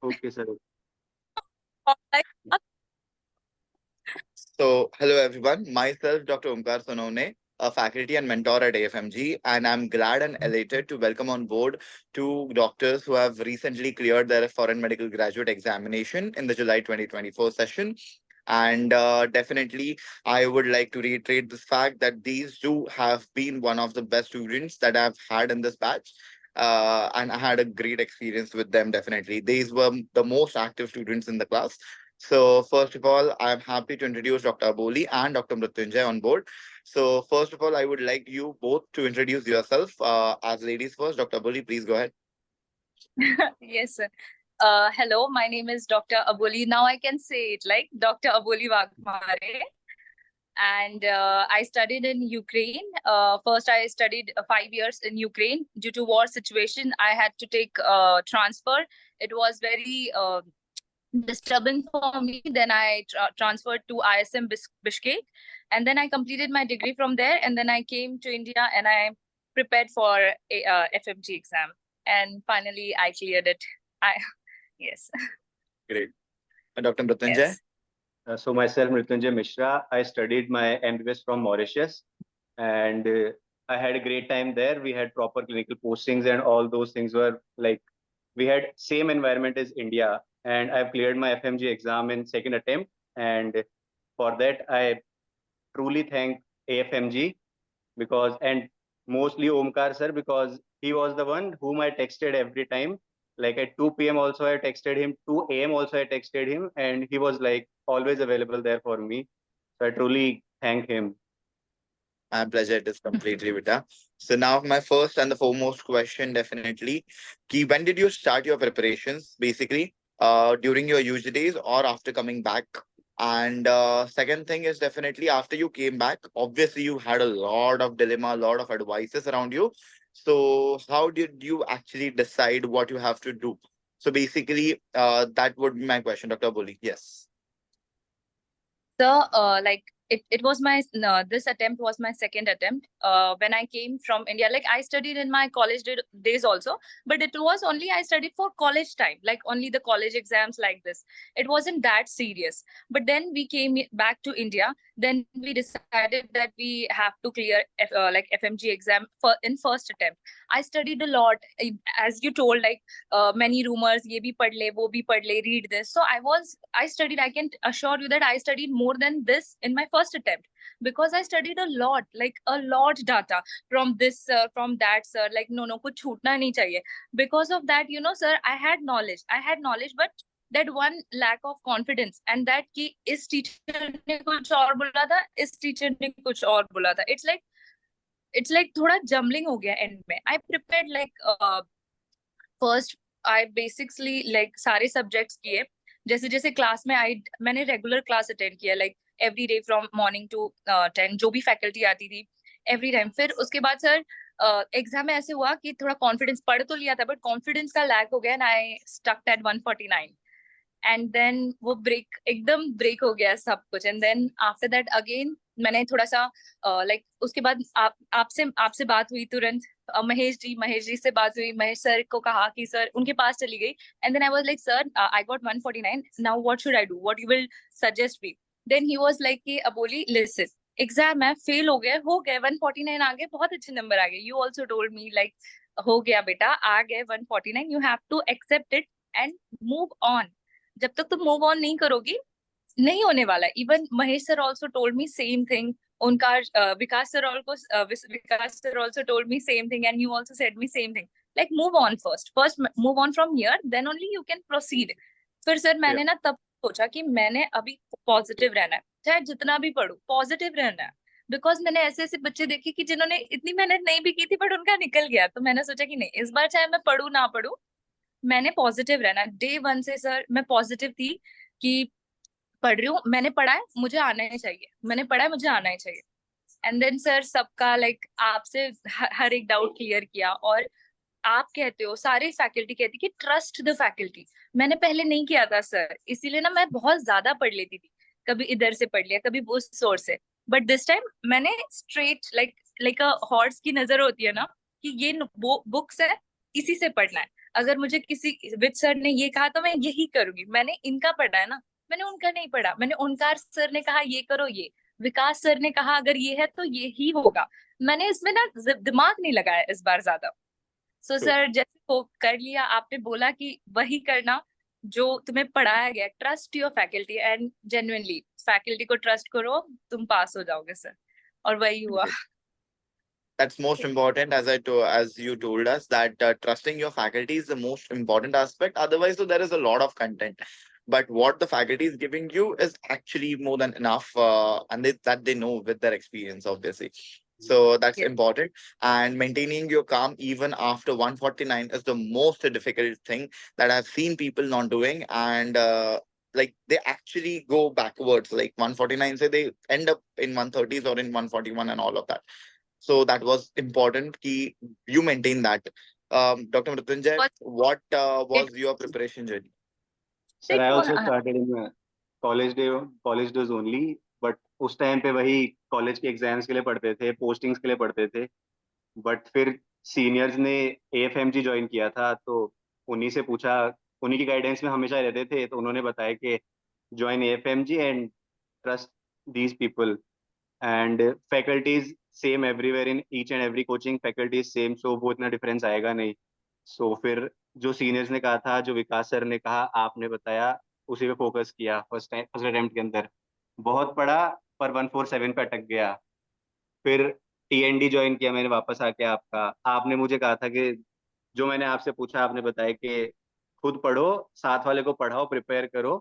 Okay, sir. Like, So, hello everyone. Myself, Dr. Omkar Sonone, a faculty and mentor at AFMG, and I'm glad and elated to welcome on board two doctors who have recently cleared their foreign medical graduate examination in the July 2024 session. And definitely, I would like to reiterate this fact that these two have been one of the best students that I've had in this batch. And I had a great experience with them, definitely. These were the most active students in the class. So, first of all, I'm happy to introduce Dr. Aboli and Dr. Mrutyunjay on board. So, first of all, I would like you both to introduce yourself as ladies first. Dr. Aboli, please go ahead. yes, sir. Hello, my name is Dr. Aboli. Now I can say it like Dr. Aboli Wagmare. And I studied in Ukraine. First, I studied 5 years in Ukraine. Due to war situation, I had to take transfer. It was very disturbing for me. Then I transferred to ISM Bishkek, and then I completed my degree from there. And then I came to India and I prepared for a FMG exam. And finally, I cleared it. I yes, Great. Dr. Mrutyunjay? yes. So myself, Mrityunjay Mishra, I studied my MBBS from Mauritius, and I had a great time there. We had proper clinical postings, and all those things were like we had same environment as India. And I've cleared my FMG exam in second attempt, and for that I truly thank AFMG because and mostly Omkar sir because he was the one whom I texted every time. Like at 2 p.m. also I texted him, 2 a.m. also I texted him, and he was like always available there for me. So I truly thank him. My pleasure. It is completely Vita. So now my first and the foremost question definitely. When did you start your preparations basically? During your UG days or after coming back? And second thing is definitely after you came back, obviously you had a lot of dilemma, a lot of advices around you. So how did you actually decide what you have to do? So basically, that would be my question, Dr. Bully. Yes. So, it was my this attempt was my second attempt. When I came from India, like I studied in my college days also, but it was only I studied for college time, like only the college exams like this. It wasn't that serious. But then we came back to India. Then we decided that we have to clear like FMG exam for in first attempt. I studied a lot, as you told, like many rumors, ye bhi pad le, wo bhi pad le, read this. So I studied, I can assure you that I studied more than this in my first attempt because I studied a lot, like a lot data from this, from that, sir. Like, no, kuch chhutna nahi chahiye. Because of that, sir, I had knowledge, but that one lack of confidence and that कि इस teacher ने कुछ और बोला था, इस teacher ने कुछ और बोला था. It's like थोड़ा jumbling हो गया end में. I prepared like first I basically like सारे subjects किए. जैसे जैसे क्लास में मैंने रेगुलर क्लास अटेंड किया, like every day from morning to 10, जो भी फैकल्टी आती थी एवरी टाइम. फिर उसके बाद सर एग्जाम में ऐसे हुआ कि थोड़ा कॉन्फिडेंस पढ़ तो लिया था बट कॉन्फिडेंस का लैक हो गया and I stuck at 149. And then वो एकदम ब्रेक हो गया सब कुछ. And then after that again मैंने थोड़ा सा लाइक उसके बाद आपसे बात हुई तुरंत. महेश जी से बात हुई. महेश सर को कहा कि सर उनके पास चली गई. And then I was like sir I got 149, now what should I do, what you will suggest me. Then he was like कि अबोली लिसन, एग्जाम है, फेल हो गए 149 आ गए, बहुत अच्छे नंबर आ गए. You also told me like हो गया बेटा, आ गए 149, you have to accept it and move on. जब तक तुम मूव ऑन नहीं करोगी नहीं होने वाला. Even Mahesh sir also told me same thing. उनका Vikas sir also told me same thing and you also said me same thing. Like move on first move on from here, then only you can proceed. फिर sir मैंने ना तब सोचा कि मैंने अभी positive रहना है, चाहे जितना भी पढ़ू पॉजिटिव रहना है. बिकॉज मैंने ऐसे ऐसे बच्चे देखे कि जिन्होंने इतनी मेहनत नहीं भी की थी बट उनका निकल गया. तो मैंने सोचा कि नहीं, इस बार चाहे मैं पढ़ू ना पढ़ू, मैंने पॉजिटिव रहना. डे वन से सर मैं पॉजिटिव थी कि पढ़ रही हूँ, मैंने पढ़ा है, मुझे आना ही चाहिए, मैंने पढ़ा है, मुझे आना ही चाहिए. एंड देन सर सबका लाइक आपसे हर एक डाउट क्लियर किया. और आप कहते हो, सारी फैकल्टी कहती कि ट्रस्ट द फैकल्टी. मैंने पहले नहीं किया था सर, इसीलिए ना मैं बहुत ज्यादा पढ़ लेती थी. कभी इधर से पढ़ लिया, कभी उस सोर्स से. बट दिस टाइम मैंने स्ट्रेट लाइक अ हॉर्स की नजर होती है ना कि ये बुक्स है, इसी से पढ़ना है. अगर मुझे किसी विद सर ने ये कहा तो मैं यही करूंगी, मैंने इनका पढ़ा है ना, मैंने उनका नहीं पढ़ा, मैंने ओंकार सर ने कहा ये करो ये, विकास सर ने कहा अगर ये है तो ये ही होगा, मैंने इसमें ना दिमाग नहीं लगाया इस बार ज्यादा। सो True. सर जैसे वो कर लिया, आपने बोला कि वही करना जो तुम्हें पढ़ाया गया, trust your faculty and genuinely faculty को ट्रस्ट करो, तुम पास हो जाओगे सर, और वही हुआ। That's most important, as you told us that trusting your faculty is the most important aspect. Otherwise, so there is a lot of content, but what the faculty is giving you is actually more than enough, and that they know with their experience, obviously. So that's Yes. important. And maintaining your calm even after 149 is the most difficult thing that I've seen people not doing, and like they actually go backwards. Like 149, say they end up in 130s or in 141 and all of that. So that was important ki you maintain that. Dr. Mrityunjay, But what was it, your preparation journey? Sir, I also uh, started in college days only, but उस time पे वही college के exams के लिए पढ़ते थे, postings के लिए पढ़ते थे, बट फिर सीनियर्स ने AFMG ज्वाइन किया था, तो उन्हीं से पूछा, उन्हीं की गाइडेंस में हमेशा रहते थे, तो उन्होंने बताया कि join AFMG and trust these people and faculties same everywhere in each and every coaching, faculty same, so वो इतना डिफरेंस आएगा नहीं। सो फिर जो सीनियर्स ने कहा था, जो विकास सर ने कहा, आपने बताया, उसी पे फोकस किया फर्स्ट अटेम्प्ट के अंदर। बहुत पढ़ा पर 147 पे अटक गया। फिर TND ज्वाइन किया मैंने वापस आके आपका। आपने मुझे कहा था कि जो मैंने आपसे पूछा, आपने बताया कि खुद पढ़ो, साथ वाले को पढ़ाओ, प्रिपेयर करो।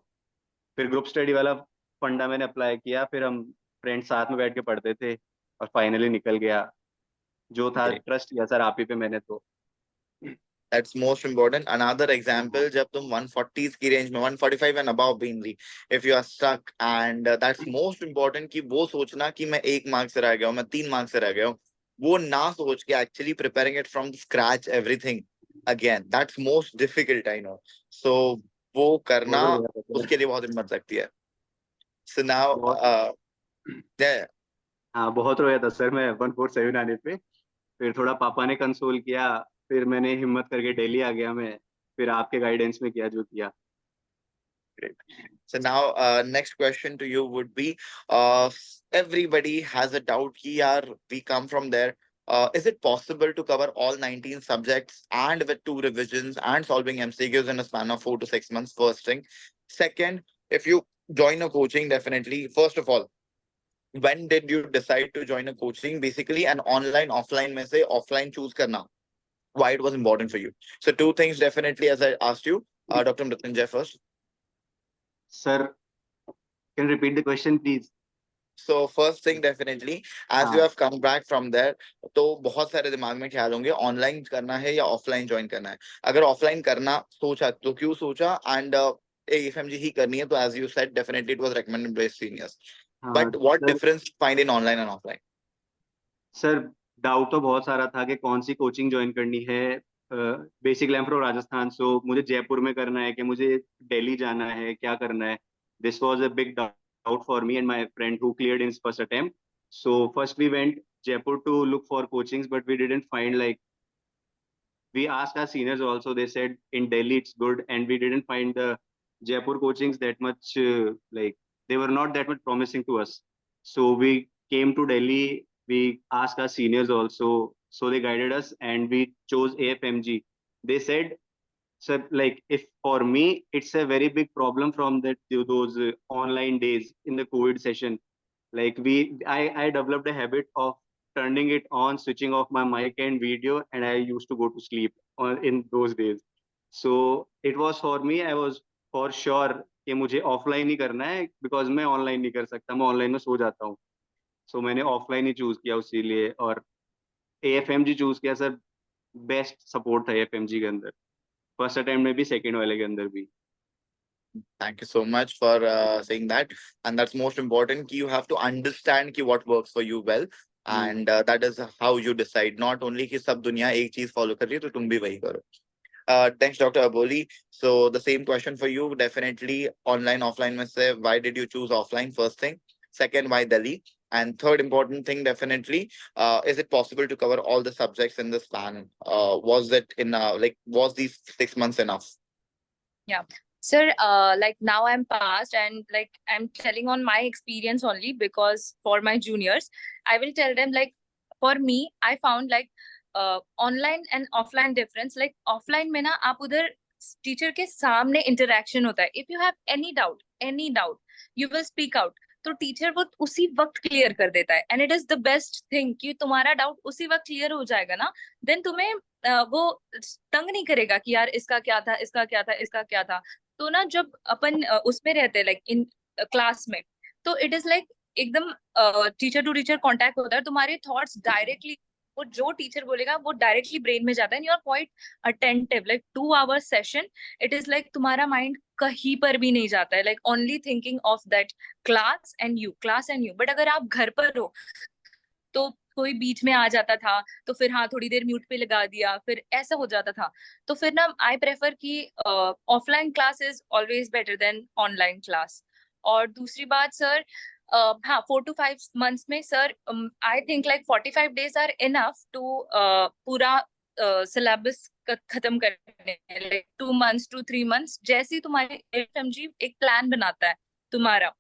फिर ग्रुप स्टडी वाला फंडा मैंने अप्लाई किया, फिर हम फ्रेंड्स साथ में बैठ के पढ़ते थे और फाइनली निकल गया। जो था Great. ट्रस्ट किया सर आप ही पे मैंने तो। That's most important. Another example, जब तुम 140s की रेंज में 145 and above mainly, if you are stuck, and that's most important कि वो सोचना कि मैं 1 मार्क से रह गया हूँ, मैं 3 मार्क से रह गया हूँ, वो ना सोच के actually preparing it from scratch everything again. That's most difficult, I know. So वो करना बहुत रोया था सर, उसके लिए बहुत हिम्मत लगती है. So now, बहुत। yeah, हाँ, बहुत रोया था सर मैं 147 आने पे। फिर थोड़ा पापा ने कंसोल किया, फिर मैंने हिम्मत करके दिल्ली आ गया मैं, फिर आपके गाइडेंस में किया जो किया। great. So now, next question to you would be, everybody has a doubt कि यार we come from there. Is it possible to cover all 19 subjects and with 2 revisions and solving MCQs in a span of 4 to 6 months? First thing. Second, if you join a coaching, definitely, first of all, when did you decide to join a coaching? Basically, an online, offline में से offline choose करना. Why it was important for you? So 2 things definitely, as I asked you, Dr. Mrityunjay first. Sir can repeat the question please. So first thing definitely, as you हाँ have come back from there, तो बहुत सारे दिमाग में ख्याल होंगे online करना है या ऑफलाइन ज्वाइन करना है। अगर ऑफलाइन करना सोचा तो क्यों सोचा, एंड AFMG ही करनी है तो as you said definitely it was recommended by seniors. हाँ But what sir. difference find in online and offline? Sir doubt तो बहुत सारा था कि कौन सी कोचिंग ज्वाइन करनी है। Basically I am from Rajasthan, so मुझे जयपुर में करना है कि मुझे दिल्ली जाना है, क्या करना है। This was a big doubt for me and my friend who cleared in first attempt. So first we went Jaipur to look for coachings, but we didn't find, like we asked our seniors also, they said in Delhi it's good, and we didn't find the Jaipur coachings that much, like they were not that much promising to us. So we came to Delhi, we asked our seniors also, so they guided us and we chose AFMG. They said, so like if for me it's a very big problem from that those online days in the COVID session. Like I developed a habit of turning it on, switching off my mic and video, and I used to go to sleep in those days. So it was for me, I was for sure कि मुझे offline ही करना है, because मैं online नहीं कर सकता, मैं online में सो जाता हूँ। सो मैंने ऑफलाइन ही चूज किया उसी लिए, और AFMG चूज किया सर। बेस्ट सपोर्ट था AFMG के अंदर, फर्स्ट अटेम्प्ट में भी, सेकंड वाले के अंदर भी। Thank you so much for saying that. And that's most important. You have to understand ki what works for you well. And that is how you decide. Not only कि सब दुनिया एक चीज follow कर रही है तो तुम भी वही करो. Thanks, Dr. Aboli. So the same question for you. Definitely online, offline में से why did you choose offline? First thing. Second, why Delhi? And third important thing, definitely, is it possible to cover all the subjects in the span? Was it in was these 6 months enough? Yeah. Sir, like now I'm past and like I'm telling on my experience only, because for my juniors, I will tell them like for me, I found like online and offline difference. Like offline में ना आप उधर teacher के सामने interaction होता है. If you have any doubt, you will speak out. तो teacher वो उसी वक्त क्लियर कर देता है. And it is the best thing कि तुम्हारा डाउट उसी वक्त क्लियर हो जाएगा ना, देन तुम्हें वो तंग नहीं करेगा कि यार इसका क्या था, इसका क्या था, इसका क्या था. तो ना जब अपन उसमें रहते हैं लाइक इन क्लास में, तो इट इज लाइक एकदम टीचर टू टीचर कांटेक्ट होता है. तुम्हारे थॉट्स डायरेक्टली, वो जो टीचर बोलेगा वो डायरेक्टली ब्रेन में जाता है. You are quite attentive. Like 2 hours session, it is like तुम्हारा माइंड कहीं पर भी नहीं जाता है. Like only thinking of that class and you, class and you. But अगर आप घर पर हो तो कोई बीच में आ जाता था, तो फिर हाँ थोड़ी देर म्यूट पे लगा दिया, फिर ऐसा हो जाता था. तो फिर ना आई प्रेफर कि offline class is always better than online class. और दूसरी बात सर, हाँ 4 to 5 months में sir I think like 45 days are enough to पूरा सिलेबस खत्म करने. लाइक 2 months to 3 months, जैसे ही तुम्हारे एफएमजी एक प्लान बनाता है तुम्हारा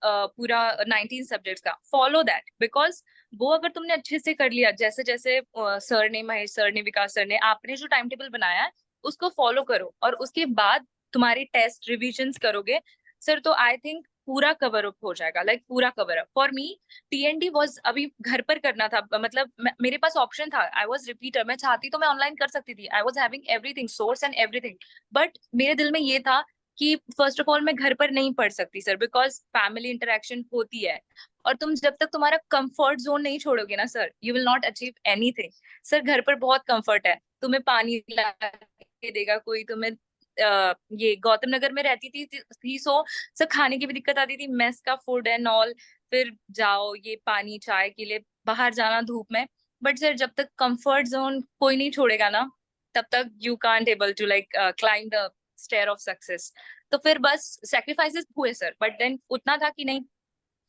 पूरा 19 सब्जेक्ट्स का, फॉलो दैट. बिकॉज वो अगर तुमने अच्छे से कर लिया, जैसे जैसे सर ने, महेश सर ने, विकास सर ने, आपने जो टाइम टेबल बनाया है उसको फॉलो करो, और उसके बाद तुम्हारी टेस्ट रिविजन्स करोगे सर, तो आई थिंक पूरा कवर अप हो जाएगा. लाइक पूरा cover up. For me TND was अभी घर पर करना था. मतलब मेरे पास ऑप्शन था. I was repeater. मैं चाहती तो मैं ऑनलाइन कर सकती थी. I was having everything, source and everything. But मेरे दिल में ये था कि फर्स्ट ऑफ ऑल मैं घर पर नहीं पढ़ सकती सर, बिकॉज फैमिली इंटरेक्शन होती है. और तुम जब तक तुम्हारा कंफर्ट जोन नहीं छोड़ोगे ना sir, you will not achieve anything. Sir घर पर बहुत कंफर्ट है. तुम्हें पानी ला के देगा कोई, तुम्हें ये गौतम नगर में रहती थी सो सर खाने की भी दिक्कत आती थी, मेस का फूड एंड ऑल. फिर जाओ ये पानी चाय के लिए बाहर जाना धूप में. बट सर जब तक कंफर्ट जोन कोई नहीं छोड़ेगा ना, तब तक you can't able to like climb the stair of success. तो फिर बस सेक्रीफाइसेस हुए सर, बट देन उतना था कि नहीं,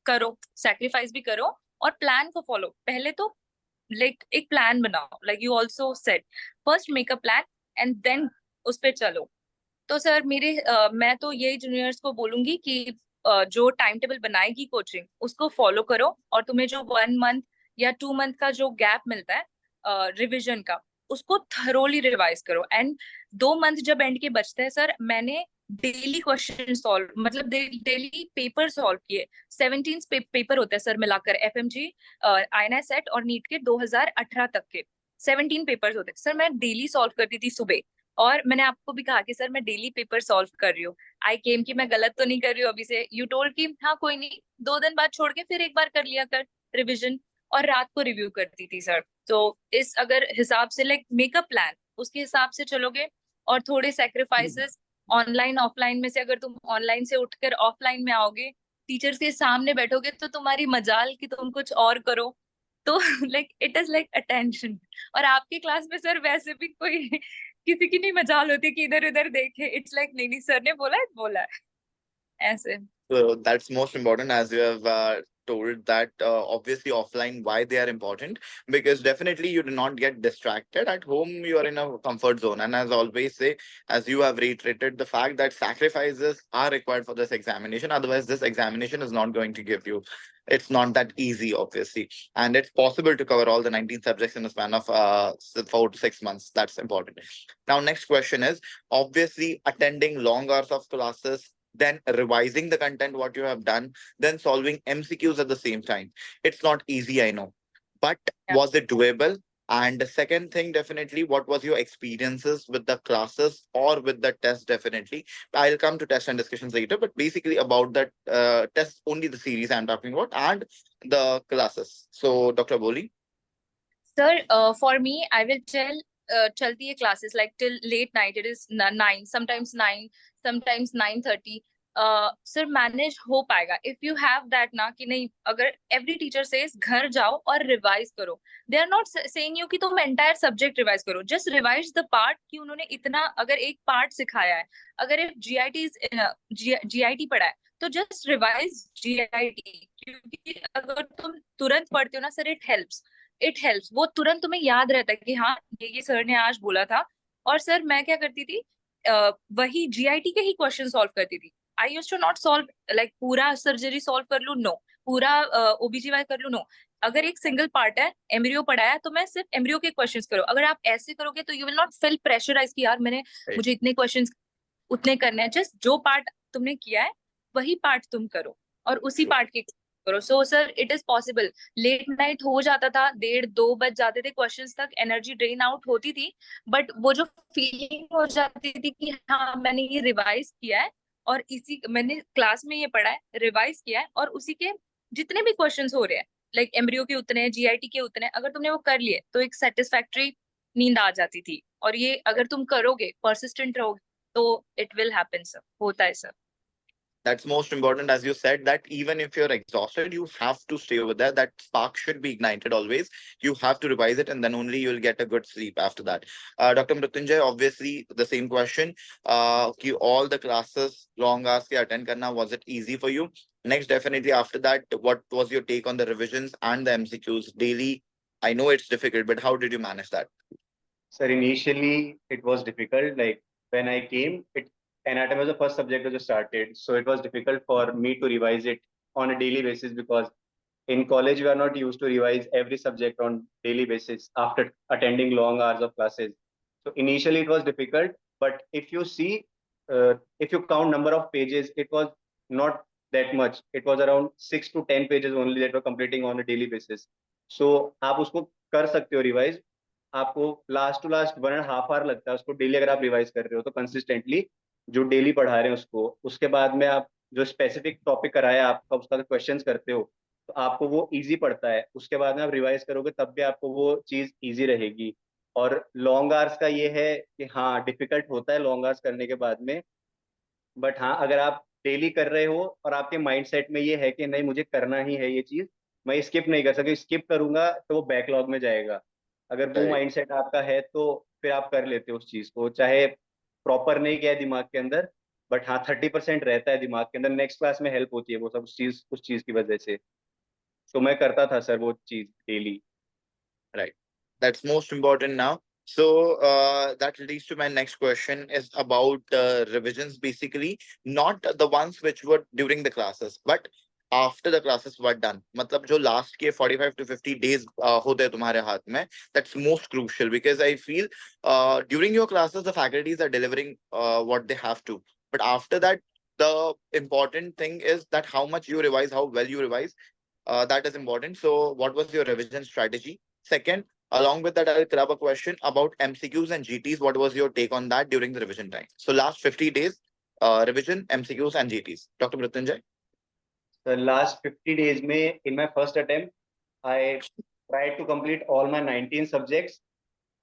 करो सेक्रीफाइस भी करो और प्लान को फॉलो. पहले तो लाइक एक प्लान बनाओ. Like you also said, first make a plan and then उस पर चलो. तो सर मेरे मैं तो यही जूनियर्स को बोलूंगी कि जो टाइम टेबल बनाएगी कोचिंग उसको फॉलो करो, और तुम्हें जो 1 month या 2 month का जो गैप मिलता है रिविजन का, उसको थरोली रिवाइज करो. एंड 2 month जब एंड के बचते हैं सर, मैंने डेली क्वेश्चन सॉल्व, मतलब डेली पेपर सॉल्व किए. 17 पेपर होते हैं सर मिलाकर, एफएमजी, आईएनआई सेट और नीट के 2018 तक के 17 पेपर्स होते हैं सर. मैं डेली सॉल्व करती थी सुबह, और मैंने आपको भी कहा कि सर मैं डेली पेपर सॉल्व कर रही हूँ. आई केम कि मैं गलत तो नहीं कर रही हूँ अभी से. यू टोल्ड कि हाँ कोई नहीं, 2 दिन बाद छोड़ के फिर एक बार कर लिया कर रिविजन, और रात को रिव्यू करती थी सर. तो इस अगर हिसाब से लाइक मेक अ प्लान, उसके हिसाब से चलोगे. और थोड़े सेक्रीफाइसेस ऑनलाइन ऑफलाइन में से, अगर तुम ऑनलाइन से उठकर ऑफलाइन में आओगे, टीचर्स के सामने बैठोगे, तो तुम्हारी मजाल कि तुम कुछ और करो. तो like it is like attention. और आपकी क्लास में सर वैसे भी कोई किसी की नहीं मजाल होती कि इधर उधर देखे. इट्स लाइक नहीं नहीं सर ने बोला है बोला है, ऐसे. So that's most important, as you have told that obviously offline, why they are important, because definitely you do not get distracted at home. You are in a comfort zone, and as I always say, as you have reiterated the fact that sacrifices are required for this examination, otherwise this examination is not going to give you, it's not that easy obviously, and it's possible to cover all the 19 subjects in a span of 4 to 6 months. That's important. Now next question is, obviously attending long hours of classes, then revising the content, what you have done, then solving MCQs at the same time. It's not easy, I know. But Yeah. was it doable? And the second thing, definitely, what was your experiences with the classes or with the test? Definitely. I'll come to test and discussions later, but basically about that test, only the series I'm talking about, and the classes. So, Dr. Boli. Sir, for me, I will tell chalti hai classes like till late night. It is 9, sometimes 9, sometimes 9:30. Sir, manage हो पाएगा if you have that ना कि नहीं. अगर every teacher says घर जाओ और revise करो. They are not saying you कि तुम entire subject revise करो. Just revise the part कि उन्होंने इतना, अगर एक part सिखाया है, अगर एक GIT पढ़ा है, तो जस्ट रिवाइज जीआईटी, क्योंकि अगर तुम तुरंत पढ़ते हो ना सर, इट हेल्प्स, वो तुरंत तुम्हें याद रहता है कि हाँ ये सर ने आज बोला था। और सर मैं क्या करती थी, वही जीआईटी के ही क्वेश्चन सॉल्व करती थी। I use to not solve like पूरा सर्जरी सॉल्व कर लू, नो, पूरा ओबीजीवाई कर लू, नो। अगर एक सिंगल पार्ट है, एम्ब्रियो पढ़ा है, तो मैं सिर्फ एम्ब्रियो के क्वेश्चंस करो। अगर आप ऐसे करोगे तो you will not feel pressurise कि यार Right. मुझे इतने क्वेश्चंस उतने करने हैं। जस्ट जो पार्ट तुमने किया है वही पार्ट तुम करो, और उसी True. पार्ट के करो। So sir it is possible. Late night हो जाता था, 1:30-2 बज जाते थे क्वेश्चंस तक, एनर्जी ड्रेन आउट होती थी, बट वो जो फीलिंग हो जाती थी कि हाँ मैंने ये रिवाइज किया है, और इसी मैंने क्लास में ये पढ़ा है, रिवाइज किया है, और उसी के जितने भी क्वेश्चंस हो रहे हैं, लाइक एम्ब्रियो के उतने, जीआईटी के उतने, अगर तुमने वो कर लिए तो एक सेटिस्फैक्टरी नींद आ जाती थी। और ये अगर तुम करोगे, परसिस्टेंट रहोगे, तो it will happen sir, होता है sir। That's most important, as you said, that even if you're exhausted, you have to stay over there. That spark should be ignited always. You have to revise it, and then only you'll get a good sleep after that. Dr. Mrityunjay, obviously the same question. Ki all the classes long hours ke attend karna, was it easy for you? Next, definitely after that, what was your take on the revisions and the MCQs daily? I know it's difficult, but how did you manage that? Sir, initially it was difficult. Like when I came, anatomy was the first subject that just started, so it was difficult for me to revise it on a daily basis, because in college we are not used to revise every subject on daily basis after attending long hours of classes. So initially it was difficult, but if you see, if you count number of pages, it was not that much. It was around 6 to 10 pages only that were completing on a daily basis. So आप उसको कर सकते हो revise. आपको last to last 1.5 our लगता है उसको daily, अगर आप रिवाइज कर रहे हो तो कंसिस्टेंटली जो डेली पढ़ा रहे हैं उसको। उसके बाद में आप जो स्पेसिफिक टॉपिक कराया आपका उसका क्वेश्चंस करते हो, तो आपको वो इजी पड़ता है। उसके बाद में आप रिवाइज करोगे तब भी आपको वो चीज इजी रहेगी। और लॉन्ग आवर्स का ये है कि हाँ डिफिकल्ट होता है लॉन्ग आवर्स करने के बाद में, बट हाँ अगर आप डेली कर रहे हो और आपके माइंडसेट में ये है कि नहीं मुझे करना ही है ये चीज, मैं स्किप नहीं कर सकता, स्किप करूंगा तो वो बैकलॉग में जाएगा। अगर वो Right. माइंडसेट आपका है तो फिर आप कर लेते हो उस चीज को, चाहे प्रॉपर नहीं किया है दिमाग के अंदर, बट हाँ 30% रहता है दिमाग के अंदर। नेक्स्ट क्लास में हेल्प होती है वो सब उस चीज की वजह से। तो मैं करता था सर वो चीज daily. Right. That's most important now. So that leads to my next question is about revisions, basically, not the ones which were during the classes, but after the classes were done. मतलब जो last के 45 to 50 days होते हैं तुम्हारे हाथ में, that's most crucial, because I feel during your classes the faculties are delivering what they have to, but after that the important thing is that how much you revise, how well you revise. That is important. So what was your revision strategy? Second, along with that, I'll grab a question about MCQs and GTs. What was your take on that during the revision time? So last 50 days, revision, MCQs and GTs. Dr. Mrityunjay? The last 50 days में in my first attempt, I tried to complete all my 19 subjects,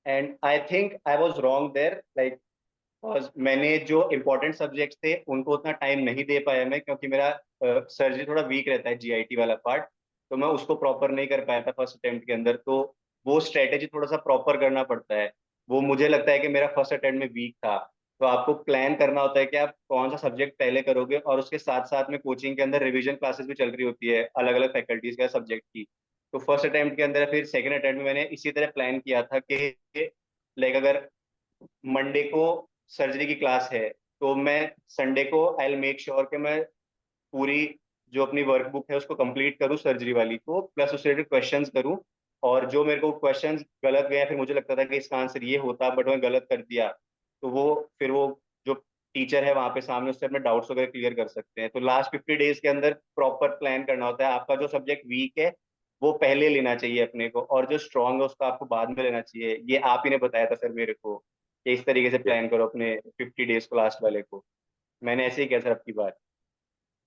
and I think I was wrong there. Like because मैंने जो important subjects थे उनको उतना time नहीं दे पाया मैं, क्योंकि मेरा सर्जरी थोड़ा वीक रहता है जीआईटी वाला पार्ट, तो मैं उसको प्रॉपर नहीं कर पाया था फर्स्ट अटेम्प्ट के अंदर। तो वो स्ट्रेटेजी थोड़ा सा प्रॉपर करना पड़ता है। वो मुझे लगता है कि मेरा फर्स्ट अटेम्प्ट में वीक था। तो आपको प्लान करना होता है कि आप कौन सा सब्जेक्ट पहले करोगे, और उसके साथ साथ में कोचिंग के अंदर रिवीजन क्लासेस भी चल रही होती है अलग अलग फैकल्टीज का सब्जेक्ट की। तो फर्स्ट अटेम्प्ट के अंदर फिर सेकंड अटेम्प्ट में मैंने इसी तरह प्लान किया था कि लाइक अगर मंडे को सर्जरी की क्लास है तो मैं संडे को आई विल मेक श्योर कि मैं पूरी जो अपनी वर्कबुक है उसको कंप्लीट करूँ सर्जरी वाली को, प्लस उससे रिलेटेड क्वेश्चंस करूँ। और जो मेरे को क्वेश्चंस गलत गए, फिर मुझे लगता था कि इसका आंसर ये होता बट मैं गलत कर दिया, तो वो फिर वो जो टीचर है वहाँ पे सामने उससे अपने डाउट्स वगैरह क्लियर कर सकते हैं। तो लास्ट 50 डेज के अंदर प्रॉपर प्लान करना होता है। आपका जो सब्जेक्ट वीक है वो पहले लेना चाहिए अपने को, और जो स्ट्रांग है उसको आपको बाद में लेना चाहिए। ये आप ही ने बताया था सर मेरे को कि इस तरीके से Yeah. प्लान करो अपने 50 डेज को लास्ट वाले को। मैंने ऐसे ही किया सर अब की बार।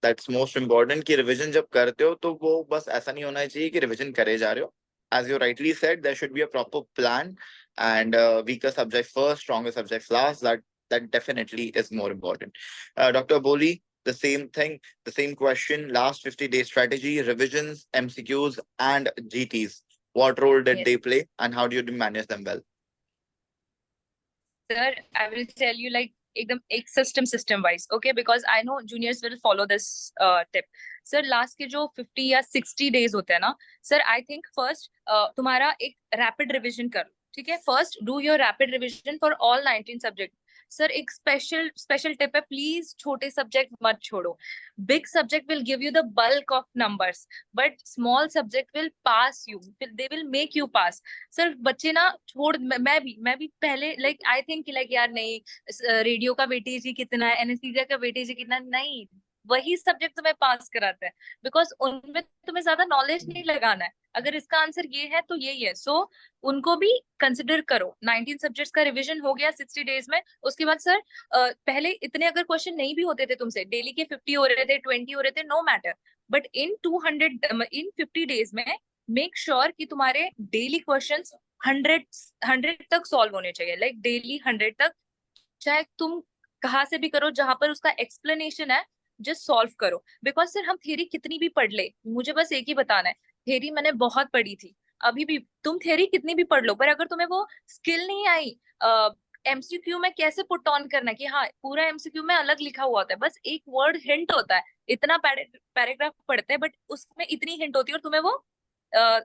That's most important कि revision जब करते हो तो वो बस ऐसा नहीं होना चाहिए कि revision करे जा रहे हो. As you rightly said, there should be a proper plan, and weaker subject first, stronger subjects last. That definitely is more important. Dr. Boli, the same thing, the same question. Last 50-day strategy, revisions, MCQs, and GTs. What role did Yes. they play, and how do you manage them well? Sir, I will tell you, like एकदम एक system wise, okay, because I know juniors will follow this tip. Sir last के जो 50 या 60 days होते हैं ना sir, I think first तुम्हारा एक रैपिड रिविजन कर लो, ठीक है। First do your rapid revision for all 19 subject. Sir एक स्पेशल टिप है, प्लीज छोटे सब्जेक्ट मत छोड़ो। Big subject will give you the bulk of numbers, but small subject will pass you, they will make you pass. Sir बच्चे ना मैं भी पहले लाइक आई थिंक लाइक यार नहीं, रेडियो का वेटेज ही कितना है, एनेस्थीसिया का वेटेज ही कितना, नहीं, वही सब्जेक्ट तुम्हें पास कराते हैं, बिकॉज उनमें तुम्हें ज्यादा नॉलेज नहीं लगाना है। अगर इसका आंसर ये है तो यही है। सो उनको भी कंसिडर करो। 19 सब्जेक्ट्स का रिवीजन हो गया 60 डेज में। उसके बाद सर पहले इतने अगर क्वेश्चन नहीं भी होते थे तुमसे, डेली के 50 हो रहे थे, 20 हो रहे थे, no matter, but in 50 days में मेक श्योर कि तुम्हारे डेली क्वेश्चंस 100 तक सॉल्व होने चाहिए, लाइक डेली 100 तक। चाहे तुम कहाँ से भी करो, जहां पर उसका एक्सप्लेनेशन है जस्ट सॉल्व करो। बिकॉज सर हम थ्योरी कितनी भी पढ़ ले, मुझे बस एक ही बताना है, थ्योरी मैंने बहुत पढ़ी थी, अभी भी तुम थ्योरी कितनी भी पढ़ लो, पर अगर तुम्हें वो स्किल नहीं आई एमसीक्यू में कैसे पुट ऑन करना है, कि हाँ पूरा एमसीक्यू में अलग लिखा हुआ होता है, बस एक वर्ड हिंट होता है, इतना पैराग्राफ पढ़ते हैं बट उसमें इतनी हिंट होती है और तुम्हें वो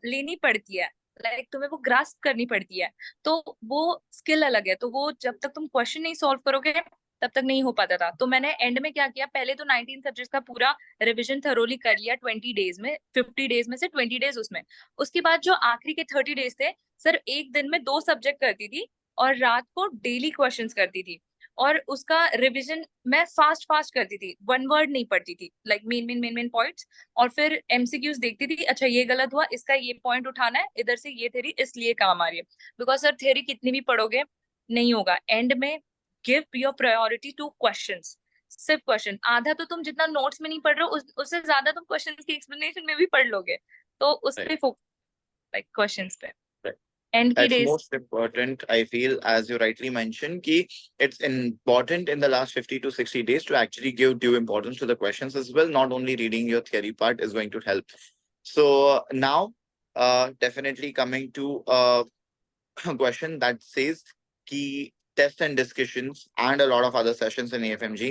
लेनी पड़ती है, लाइक तुम्हें वो ग्रास्प करनी पड़ती है। तो वो स्किल अलग है, तो वो जब तक तुम क्वेश्चन नहीं सॉल्व करोगे तब तक नहीं हो पाता था। तो मैंने एंड में क्या किया, पहले तो 19 सब्जेक्ट्स का पूरा रिवीजन थरोली कर लिया 20 डेज में, 50 डेज में से 20 डेज उसमें। उसके बाद जो आखिरी के 30 डेज थे सर, एक दिन में 2 सब्जेक्ट करती थी और रात को डेली क्वेश्चंस करती थी, और उसका रिवीजन मैं फास्ट फास्ट करती थी, वन वर्ड नहीं पढ़ती थी, लाइक मेन पॉइंट्स। और फिर एमसीक्यूज देखती थी, अच्छा ये गलत हुआ, इसका ये पॉइंट उठाना है, इधर से ये थ्योरी इसलिए काम आ रही है। बिकॉज सर थ्योरी कितनी भी पढ़ोगे नहीं होगा एंड में। Give your priority two questions, सिर्फ क्वेश्चन। आधा तो तुम जितना नोट्स में नहीं पढ़ रहे हो उससे ज्यादा तुम क्वेश्चन की एक्सप्लेनेशन में भी पढ़ लोगे, तो उस Right. पे फोकस, लाइक क्वेश्चंस पे Right. एंड की That's days. most important, I feel, as you rightly mentioned, ki it's important in the last 50 to 60 days to actually give due importance to the questions as well. Not only reading your theory part is going to help. So now, definitely coming to a question that says ki tests and discussions and a lot of other sessions in AFMG,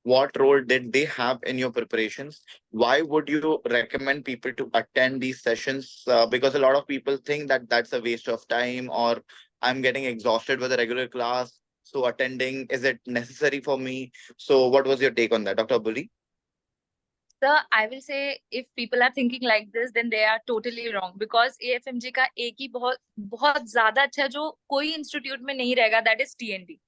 what role did they have in your preparations? Why would you recommend people to attend these sessions? Because a lot of people think that that's a waste of time, or I'm getting exhausted with a regular class, so attending, is it necessary for me? So what was your take on that, Dr. Abuli? Sir, I will say if people are thinking like this, then they are totally wrong. Because AFMG का एक ही बहुत बहुत ज्यादा अच्छा जो कोई institute में नहीं रहेगा, that is TND,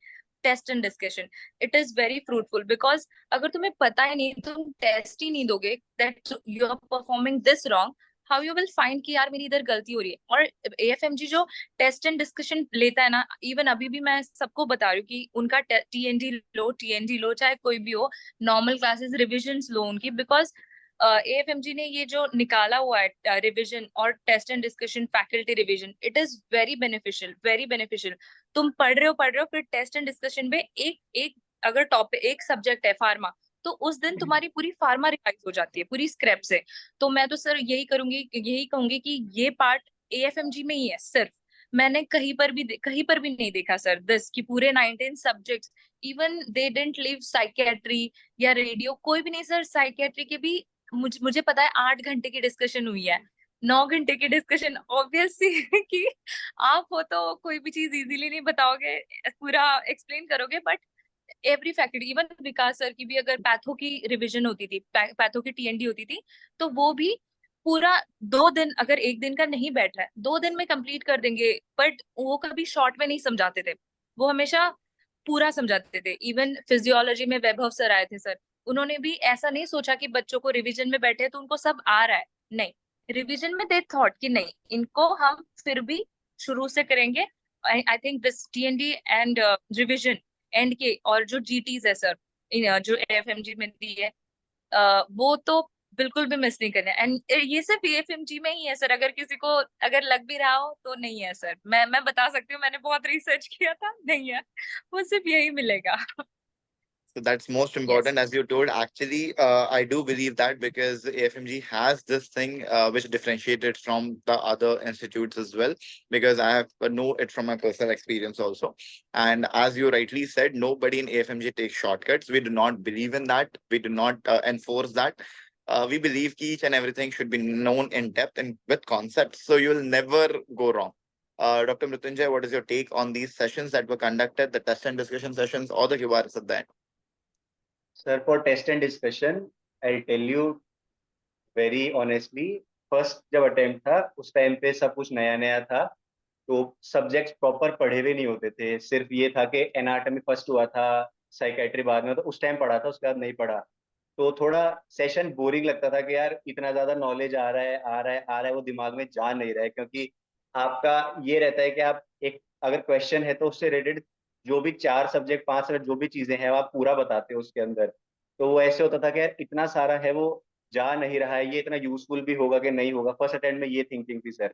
test and discussion. It is very fruitful, because अगर तुम्हें पता ही नहीं, तुम टेस्ट ही नहीं दोगे, that you are performing this wrong, how you will find कि यार मेरी इधर गलती हो रही है। और एएफएमजी जो टेस्ट एंड डिस्कशन लेता है ना, इवन अभी भी मैं सबको बता रही हूँ कि उनका टीएनडी लो चाहे कोई भी हो, नॉर्मल क्लासेस रिविजन लो उनकी, बिकॉज एएफएमजी ने ये जो निकाला हुआ है रिविजन और test and discussion faculty revision, it is very beneficial, very beneficial. तुम पढ़ रहे हो, फिर टेस्ट एंड डिस्कशन में एक एक अगर टॉपिक एक सब्जेक्ट है फार्मा, तो उस दिन तुम्हारी पूरी फार्मा रिवाइज हो जाती है पूरी स्क्रैप से। तो मैं तो सर यही कहूंगी कि ये पार्ट एएफएमजी में ही है सिर्फ। मैंने कहीं पर भी नहीं देखा सर दिस कि पूरे 19 subjects, even they didn't leave psychiatry या रेडियो, कोई भी नहीं सर। साइकियाट्री के भी मुझे पता है 8 घंटे की डिस्कशन हुई है, 9 घंटे की डिस्कशन। ऑब्वियसली कि आप हो तो कोई भी चीज इजीली नहीं बताओगे, पूरा एक्सप्लेन करोगे, but every faculty, even Vikas sir की भी अगर पैथो की रिवीजन होती थी, पैथो की टीएनडी होती थी, तो वो भी पूरा 2 दिन, अगर एक दिन का नहीं बैठ रहा है 2 दिन में कंप्लीट कर देंगे, बट वो कभी शॉर्ट में नहीं समझाते थे, वो हमेशा पूरा समझाते थे। इवन फिजियोलॉजी में वैभव सर आए थे सर, उन्होंने भी ऐसा नहीं सोचा कि बच्चों को रिवीजन में बैठे तो उनको सब आ रहा है, नहीं, रिवीजन में दे थॉट कि नहीं, इनको हम फिर भी शुरू से करेंगे। I think this TND and revision and के, और जो जीटीज है सर जो एएफएमजी में दी है, वो तो बिल्कुल भी मिस नहीं करना। एंड ये सिर्फ एएफएमजी में ही है सर, अगर किसी को अगर लग भी रहा हो तो नहीं है सर, मैं बता सकती हूँ, मैंने बहुत रिसर्च किया था, नहीं है, वो सिर्फ यही मिलेगा। So that's most important, as you told. Actually, I do believe that because AFMG has this thing which differentiated from the other institutes as well. Because I have know it from my personal experience also. And as you rightly said, nobody in AFMG takes shortcuts. We do not believe in that. We do not enforce that. We believe each and everything should be known in depth and with concepts, so you will never go wrong. Dr. Mrityunjay, what is your take on these sessions that were conducted, the test and discussion sessions or the QRS at the end? Sir, for test and discussion, I'll tell you very honestly, first जब attempt था उस time पे सब कुछ नया नया था, तो सब्जेक्ट्स प्रॉपर पढ़े हुए नहीं होते थे। सिर्फ ये था कि एनाटॉमी फर्स्ट हुआ था, साइकेट्री बाद में, तो उस टाइम पढ़ा था, उसके बाद नहीं पढ़ा। तो थोड़ा सेशन बोरिंग लगता था कि यार इतना ज्यादा नॉलेज आ रहा है आ रहा है आ रहा है, वो दिमाग में जा नहीं रहा है। क्योंकि आपका ये रहता है कि आप एक अगर क्वेश्चन है तो उससे रिलेटेड जो भी 4 सब्जेक्ट 5 सब्जेक्ट जो भी चीजें हैं वो आप पूरा बताते हो उसके अंदर। तो वो ऐसे होता था कि यार इतना सारा है, वो जा नहीं रहा है, ये इतना यूजफुल भी होगा कि नहीं होगा। फर्स्ट अटेम्प्ट में ये थिंकिंग थी सर।